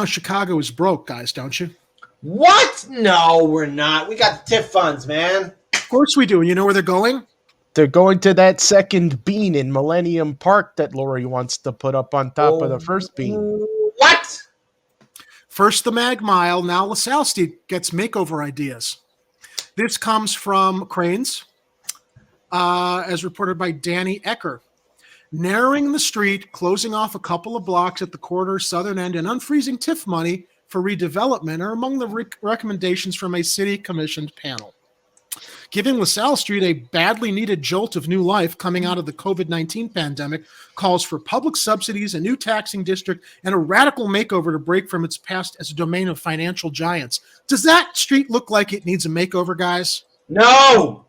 Chicago is broke, guys, don't you? What? No, we're not. We got the TIF funds, man. Of course we do. And you know where they're going? They're going to that second bean in Millennium Park that Lori wants to put up on top of the first bean. What? First the Mag Mile, now LaSalle Street gets makeover ideas. This comes from Cranes, as reported by Danny Ecker. Narrowing the street, closing off a couple of blocks at the corridor southern end, and unfreezing TIF money for redevelopment are among the recommendations from a city-commissioned panel. Giving LaSalle Street a badly needed jolt of new life coming out of the COVID-19 pandemic calls for public subsidies, a new taxing district, and a radical makeover to break from its past as a domain of financial giants. Does that street look like it needs a makeover, guys? No!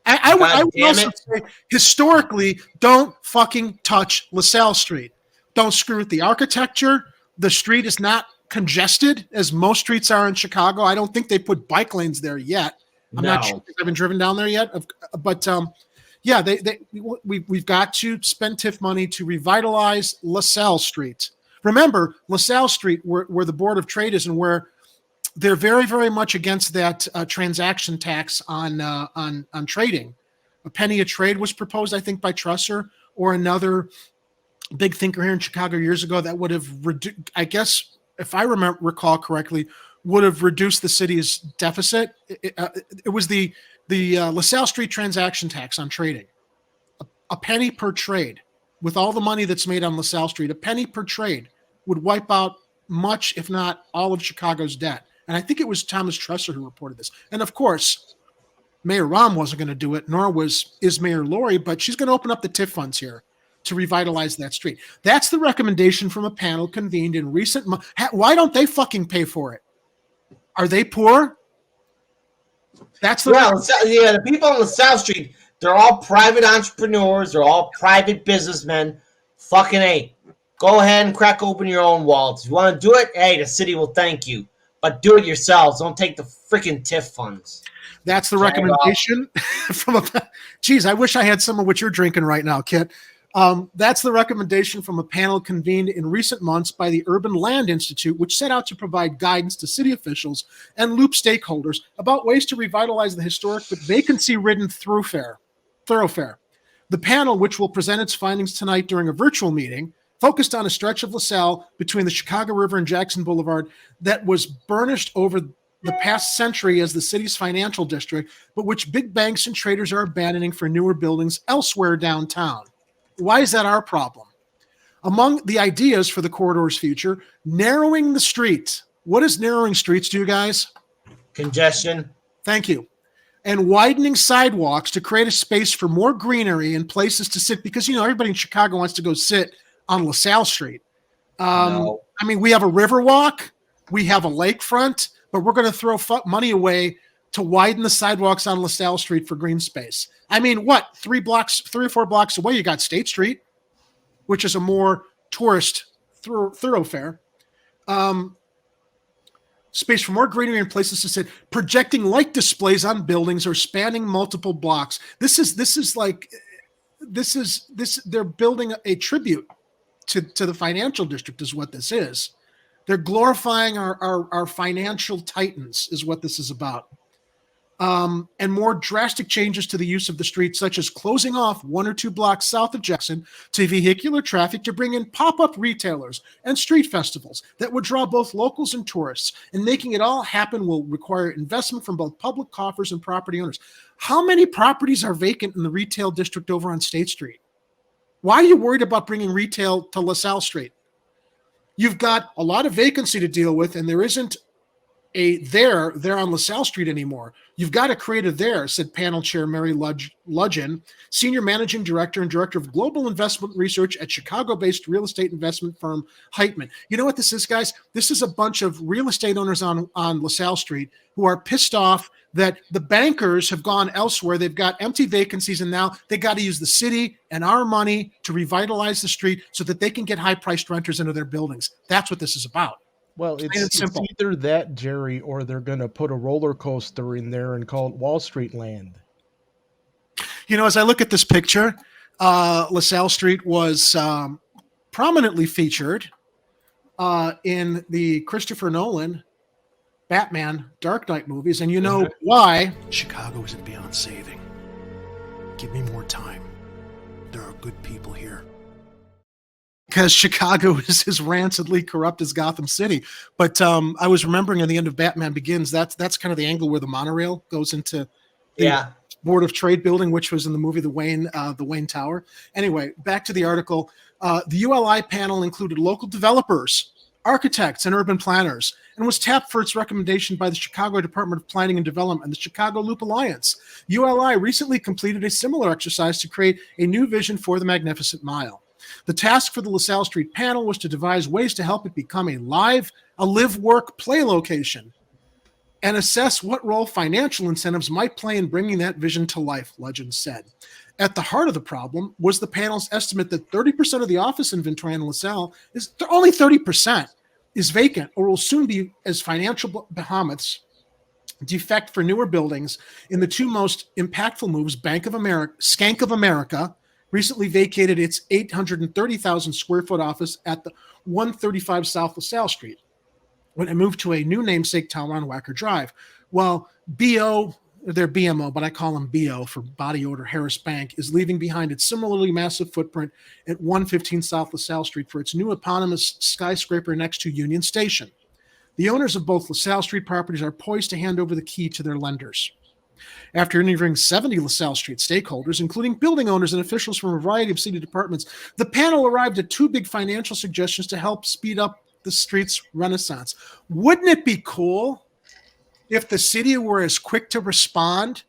I would also say, historically, don't fucking touch LaSalle Street. Don't screw with the architecture. The street is not congested as most streets are in Chicago. I don't think they put bike lanes there yet. I'm not sure if I haven't driven down there yet, but we've got to spend TIF money to revitalize LaSalle Street. Remember, LaSalle Street, where the Board of Trade is, and where they're very, very much against that transaction tax on trading. A penny a trade was proposed, I think, by Trusser or another big thinker here in Chicago years ago that would have I guess, if I recall correctly, would have reduced the city's deficit. It was the LaSalle Street transaction tax on trading. A penny per trade. With all the money that's made on LaSalle Street, a penny per trade would wipe out much, if not all, of Chicago's debt. And I think it was Thomas Trusser who reported this. And of course, Mayor Rahm wasn't going to do it, nor is Mayor Lori, but she's going to open up the TIF funds here to revitalize that street. That's the recommendation from a panel convened in recent months. Why don't they fucking pay for it? Are they poor? That's the the people on LaSalle Street, they're all private entrepreneurs, they're all private businessmen. Fucking A. Go ahead and crack open your own wallets. If you want to do it, hey, the city will thank you. But do it yourselves. Don't take the freaking TIF funds. That's the recommendation from a. Geez, I wish I had some of what you're drinking right now, Kit. That's the recommendation from a panel convened in recent months by the Urban Land Institute, which set out to provide guidance to city officials and Loop stakeholders about ways to revitalize the historic but vacancy-ridden thoroughfare. The panel, which will present its findings tonight during a virtual meeting, focused on a stretch of LaSalle between the Chicago River and Jackson Boulevard that was burnished over the past century as the city's financial district, but which big banks and traders are abandoning for newer buildings elsewhere downtown. Why is that our problem? Among the ideas for the corridor's future, narrowing the street. What does narrowing streets do, guys? Congestion. Thank you. And widening sidewalks to create a space for more greenery and places to sit, because, everybody in Chicago wants to go sit on LaSalle Street. No. I mean, we have a river walk, we have a lakefront, but we're going to throw money away to widen the sidewalks on LaSalle Street for green space. I mean, what? 3 or 4 blocks away, you got State Street, which is a more tourist thoroughfare. Space for more greenery and places to sit. Projecting light displays on buildings or spanning multiple blocks. They're building a tribute to the financial district is what this is. They're glorifying our financial titans is what this is about. And more drastic changes to the use of the street, such as closing off 1 or 2 blocks south of Jackson to vehicular traffic to bring in pop-up retailers and street festivals that would draw both locals and tourists. And making it all happen will require investment from both public coffers and property owners. How many properties are vacant in the retail district over on State Street? Why are you worried about bringing retail to LaSalle Street? You've got a lot of vacancy to deal with, and there isn't a there on LaSalle Street anymore. You've got to create a there, said panel chair Mary Ludgen, senior managing director and director of global investment research at Chicago-based real estate investment firm Heitman. You know what this is, guys? This is a bunch of real estate owners on LaSalle Street who are pissed off that the bankers have gone elsewhere. They've got empty vacancies, and now they got to use the city and our money to revitalize the street so that they can get high-priced renters into their buildings. That's what this is about. Well, it's either that, Jerry, or they're going to put a roller coaster in there and call it Wall Street Land. As I look at this picture, LaSalle Street was prominently featured in the Christopher Nolan Batman Dark Knight movies, and you know why. Chicago isn't beyond saving. Give me more time. There are good people here. Because Chicago is as rancidly corrupt as Gotham City. But I was remembering at the end of Batman Begins, that's kind of the angle where the monorail goes into the Board of Trade building, which was in the movie the Wayne Tower. Anyway, back to the article. The ULI panel included local developers, architects, and urban planners, and was tapped for its recommendation by the Chicago Department of Planning and Development and the Chicago Loop Alliance. ULI recently completed a similar exercise to create a new vision for the Magnificent Mile. The task for the LaSalle Street panel was to devise ways to help it become a live, work, play location, and assess what role financial incentives might play in bringing that vision to life, Legend said. At the heart of the problem was the panel's estimate that 30% of the office inventory in LaSalle only 30% is vacant or will soon be as financial behemoths defect for newer buildings. In the two most impactful moves, Skank of America recently vacated its 830,000 square foot office at the 135 South LaSalle Street when it moved to a new namesake tower on Wacker Drive. Well, they're BMO, but I call them BO for Body Odor Harris Bank, is leaving behind its similarly massive footprint at 115 South LaSalle Street for its new eponymous skyscraper next to Union Station. The owners of both LaSalle Street properties are poised to hand over the key to their lenders. After interviewing 70 LaSalle Street stakeholders, including building owners and officials from a variety of city departments, the panel arrived at two big financial suggestions to help speed up the street's renaissance. Wouldn't it be cool if the city were as quick to respond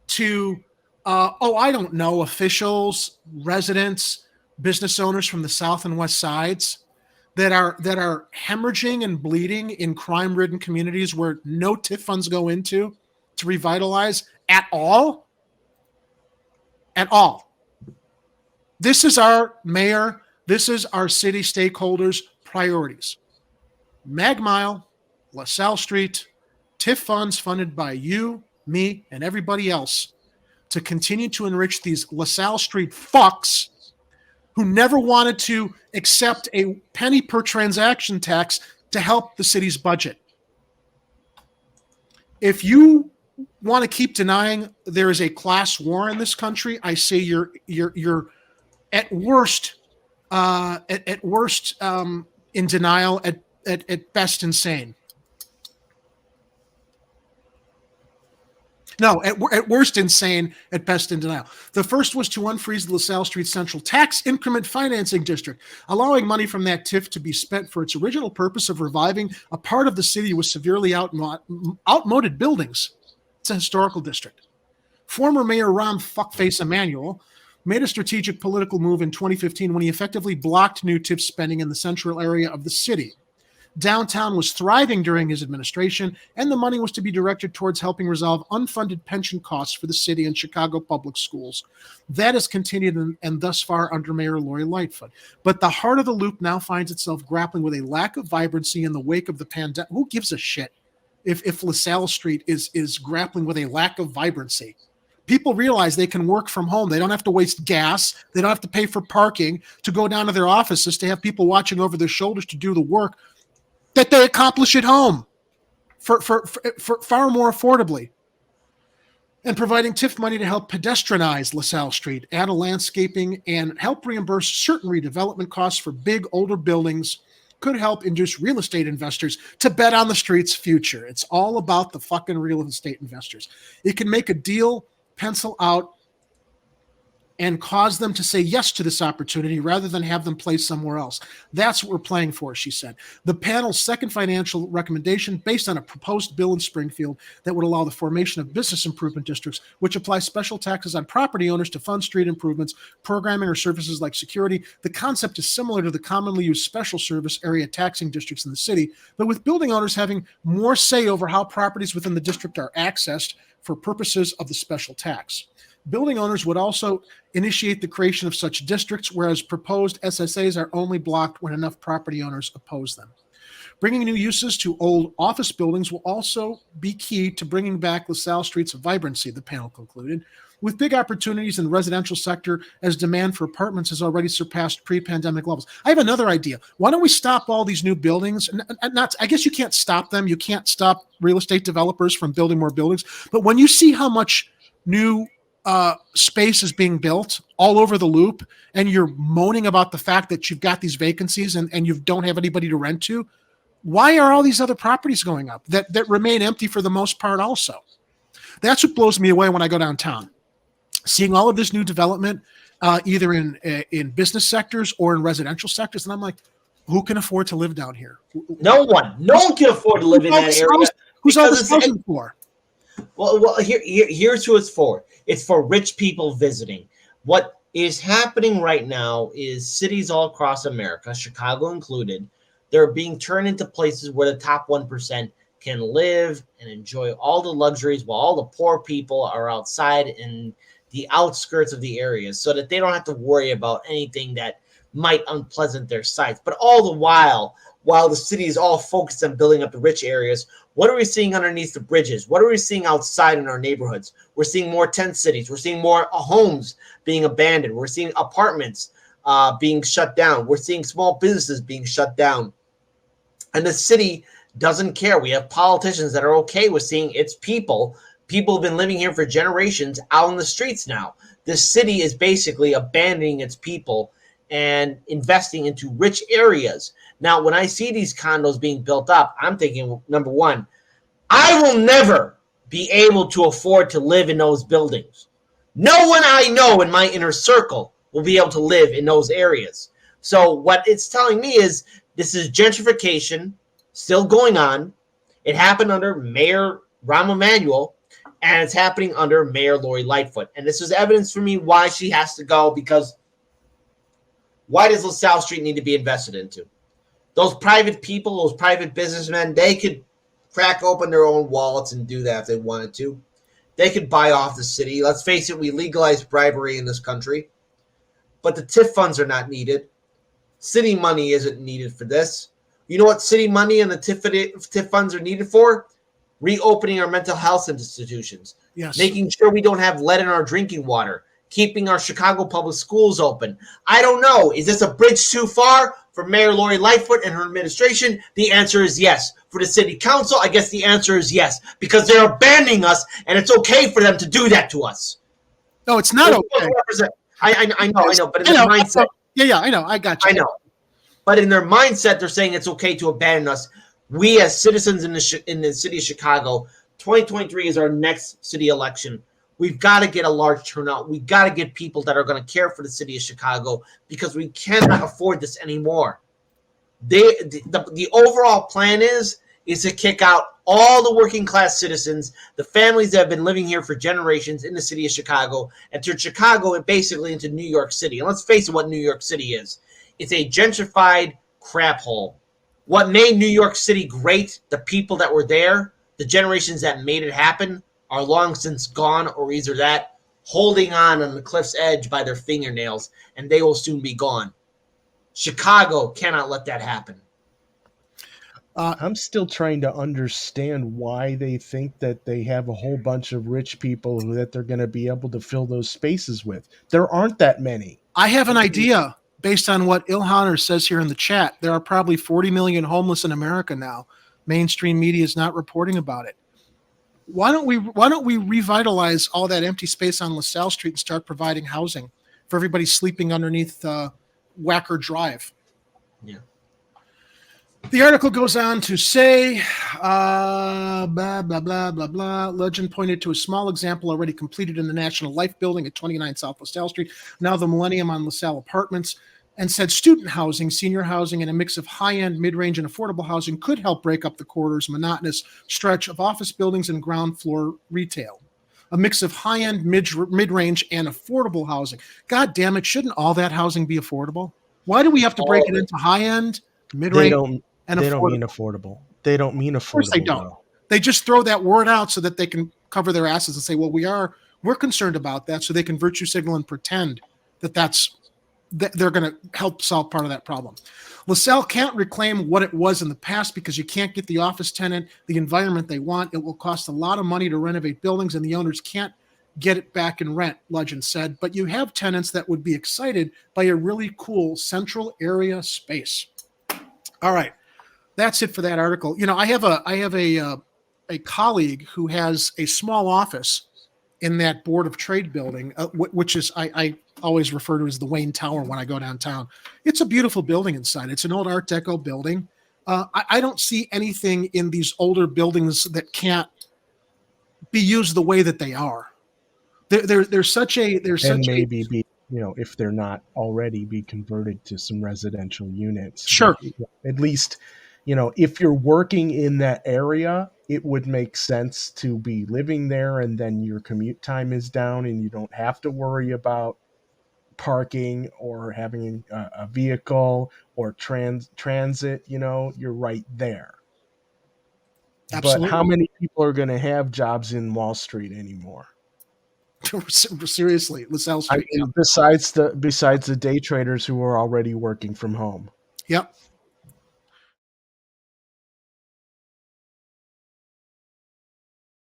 to, officials, residents, business owners from the south and west sides that are hemorrhaging and bleeding in crime-ridden communities where no TIF funds go into to revitalize at all? At all. This is our mayor, this is our city stakeholders' priorities. Mag Mile, LaSalle Street, TIF funds funded by you, me, and everybody else to continue to enrich these LaSalle Street fucks who never wanted to accept a penny per transaction tax to help the city's budget. If you want to keep denying there is a class war in this country, I say you're at worst in denial, at best insane. No, at worst insane, at best in denial. The first was to unfreeze the LaSalle Street Central Tax Increment Financing District, allowing money from that TIF to be spent for its original purpose of reviving a part of the city with severely outmoded buildings. It's a historical district. Former Mayor Ron Fuckface Emanuel made a strategic political move in 2015 when he effectively blocked new TIF spending in the central area of the city. Downtown was thriving during his administration, and the money was to be directed towards helping resolve unfunded pension costs for the city and Chicago public schools. That has continued and thus far under Mayor Lori Lightfoot. But the heart of the loop now finds itself grappling with a lack of vibrancy in the wake of the pandemic. Who gives a shit if LaSalle Street is grappling with a lack of vibrancy? People realize they can work from home. They don't have to waste gas. They don't have to pay for parking to go down to their offices to have people watching over their shoulders to do the work that they accomplish at home for far more affordably. And providing TIF money to help pedestrianize LaSalle Street, add a landscaping, and help reimburse certain redevelopment costs for big, older buildings could help induce real estate investors to bet on the street's future. It's all about the fucking real estate investors. It can make a deal pencil out and cause them to say yes to this opportunity rather than have them play somewhere else. That's what we're playing for, she said. The panel's second financial recommendation, based on a proposed bill in Springfield that would allow the formation of business improvement districts, which apply special taxes on property owners to fund street improvements, programming, or services like security. The concept is similar to the commonly used special service area taxing districts in the city, but with building owners having more say over how properties within the district are accessed for purposes of the special tax. Building owners would also initiate the creation of such districts, whereas proposed SSAs are only blocked when enough property owners oppose them. Bringing new uses to old office buildings will also be key to bringing back LaSalle Street's vibrancy, the panel concluded. with big opportunities in the residential sector as demand for apartments has already surpassed pre-pandemic levels. I have another idea. Why don't we stop all these new buildings? I guess you can't stop them. You can't stop real estate developers from building more buildings. But when you see how much new space is being built all over the loop, and you're moaning about the fact that you've got these vacancies and you don't have anybody to rent to, why are all these other properties going up that remain empty for the most part also? That's what blows me away when I go downtown, seeing all of this new development, either in business sectors or in residential sectors. And I'm like, who can afford to live down here? No one can afford to live in that area. Who's all this housing for? Well, here's who it's for. It's for rich people visiting. What is happening right now is cities all across America, Chicago included, they're being turned into places where the top 1% can live and enjoy all the luxuries while all the poor people are outside in the outskirts of the areas, so that they don't have to worry about anything that might unpleasant their sights. But all the while the city is all focused on building up the rich areas, what are we seeing underneath the bridges? What are we seeing outside in our neighborhoods? We're seeing more tent cities. We're seeing more homes being abandoned. We're seeing apartments being shut down. We're seeing small businesses being shut down. And the city doesn't care. We have politicians that are okay with seeing its people have been living here for generations out in the streets now. This city is basically abandoning its people and investing into rich areas. Now, when I see these condos being built up, I'm thinking, number one, I will never be able to afford to live in those buildings. No one I know in my inner circle will be able to live in those areas. So what it's telling me is this is gentrification still going on. It happened under Mayor Rahm Emanuel, and it's happening under Mayor Lori Lightfoot. And this is evidence for me why she has to go, because why does LaSalle Street need to be invested into? Those private people, those private businessmen, they could crack open their own wallets and do that if they wanted to. They could buy off the city. Let's face it, we legalized bribery in this country. But the TIF funds are not needed. City money isn't needed for this. You know what city money and the TIF funds are needed for? Reopening our mental health institutions. Yes. Making sure we don't have lead in our drinking water. Keeping our Chicago public schools open. I don't know. Is this a bridge too far for Mayor Lori Lightfoot and her administration? The answer is yes. For the city council, I guess the answer is yes. Because they're abandoning us, and it's okay for them to do that to us. No, it's not okay. I know. But in their mindset. Yeah, I know. I got you. I know. But in their mindset, they're saying it's okay to abandon us. We as citizens in the city of Chicago, 2023 is our next city election. We've got to get a large turnout. We've got to get people that are going to care for the city of Chicago, because we cannot afford this anymore. The overall plan is to kick out all the working class citizens, the families that have been living here for generations in the city of Chicago, and turn Chicago and basically into New York City. And let's face it, what New York City is. It's a gentrified crap hole. What made New York City great, the people that were there, the generations that made it happen, are long since gone, or either that, holding on the cliff's edge by their fingernails, and they will soon be gone. Chicago cannot let that happen. I'm still trying to understand why they think that they have a whole bunch of rich people that they're going to be able to fill those spaces with. There aren't that many. I have an idea based on what Ilhanner says here in the chat. There are probably 40 million homeless in America now. Mainstream media is not reporting about it. Why don't we revitalize all that empty space on LaSalle Street and start providing housing for everybody sleeping underneath Wacker Drive? Yeah. The article goes on to say, blah, blah, blah, blah, blah. Legend pointed to a small example already completed in the National Life Building at 29 South LaSalle Street, now the Millennium on LaSalle Apartments, and said student housing, senior housing, and a mix of high-end, mid-range, and affordable housing could help break up the corridor's monotonous stretch of office buildings and ground floor retail. A mix of high-end, mid-range, and affordable housing. God damn it, shouldn't all that housing be affordable? Why do we have to break it into high-end, mid-range, and affordable? They don't mean affordable. They don't mean affordable. Of course they don't. Though. They just throw that word out so that they can cover their asses and say, well, we're concerned about that, so they can virtue signal and pretend that they're going to help solve part of that problem. LaSalle can't reclaim what it was in the past because you can't get the office tenant the environment they want. It will cost a lot of money to renovate buildings, and the owners can't get it back in rent, Legend said, but you have tenants that would be excited by a really cool central area space. All right, that's it for that article. I have a colleague who has a small office in that Board of Trade building, which is I always refer to as the Wayne Tower when I go downtown. It's a beautiful building inside. It's an old Art Deco building. I don't see anything in these older buildings that can't be used the way that they are. There's such a maybe be, if they're not already, be converted to some residential units. Sure. But at least, if you're working in that area, it would make sense to be living there, and then your commute time is down and you don't have to worry about parking or having a vehicle or transit. You're right there. Absolutely. But how many people are going to have jobs in Wall Street anymore? Seriously, LaSalle Street. Besides the day traders who are already working from home. Yep.